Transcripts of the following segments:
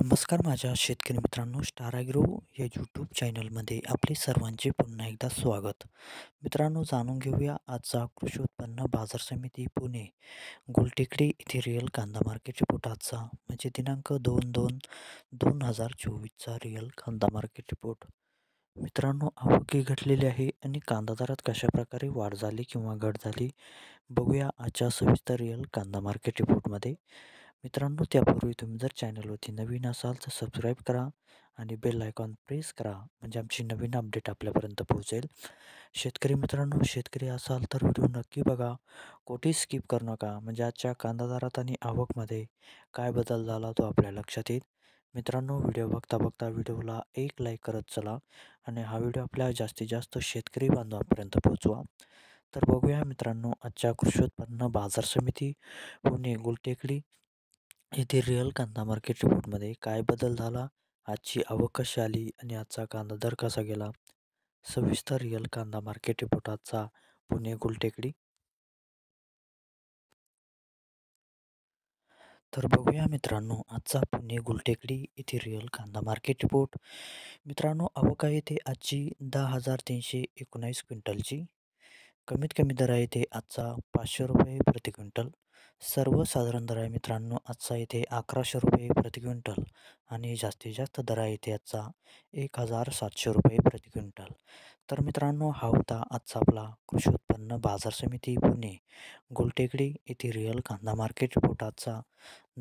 नमस्कार माझ्या शेतकरी मित्रांनो, स्टार ॲग्रो या यूट्यूब चॅनलमध्ये आपले सर्वांचे पुन्हा एकदा स्वागत. मित्रांनो, जाणून घेऊया आजचा कृषी उत्पन्न बाजार समिती पुणे गुलटेकडी येथे रिअल कांदा मार्केट रिपोर्ट आजचा म्हणजे दिनांक 2/2/2024चा रिअल कांदा मार्केट रिपोर्ट. मित्रांनो, आवक घटलेली आहे आणि कांदा दरात कशा प्रकारे वाढ झाली किंवा घट झाली बघूया आजच्या सविस्तर रिअल कांदा मार्केट रिपोर्टमध्ये. मित्रांनो, त्यापूर्वी तुम्ही जर चॅनलवरती नवीन असाल तर सबस्क्राईब करा आणि बेल आयकॉन प्रेस करा म्हणजे आमची नवीन अपडेट आपल्यापर्यंत पोहोचेल. शेतकरी मित्रांनो, शेतकरी असाल तर व्हिडिओ नक्की बघा, कोठेही स्किप करू नका म्हणजे आजच्या कांदा दरात आणि आवकमध्ये काय बदल झाला तो आपल्या लक्षात येईल. मित्रांनो, व्हिडिओ बघता बघता व्हिडिओला एक लाईक करत चला आणि हा व्हिडिओ आपल्या जास्तीत जास्त शेतकरी बांधवांपर्यंत पोहोचवा. तर बघूया मित्रांनो, आजच्या कृषी उत्पन्न बाजार समिती पुणे गुलटेकडी येथे रिअल कांदा मार्केट रिपोर्टमध्ये काय बदल झाला, आजची आवक कशी आली आणि आजचा कांदा दर कसा गेला. सविस्तर रिअल कांदा मार्केट रिपोर्ट आजचा पुणे गुलटेकडी. तर बघूया मित्रांनो, आजचा पुणे गुलटेकडी येथे रिअल कांदा मार्केट रिपोर्ट. मित्रांनो, आवक आहे ते आजची 10,319 क्विंटलची. कमीत कमी दर आहे ते आजचा 500 रुपये प्रति क्विंटल. सर्वसाधारण दर आहे मित्रांनो आजचा इथे 1100 रुपये प्रति क्विंटल आणि जास्तीत जास्त दर आहे इथे आजचा 1,700 रुपये प्रति क्विंटल. तर मित्रांनो, हा होता आजचा आपला कृषी उत्पन्न बाजार समिती पुणे गुलटेकडी येथे रिअल कांदा मार्केट रिपोर्ट आजचा.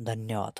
धन्यवाद.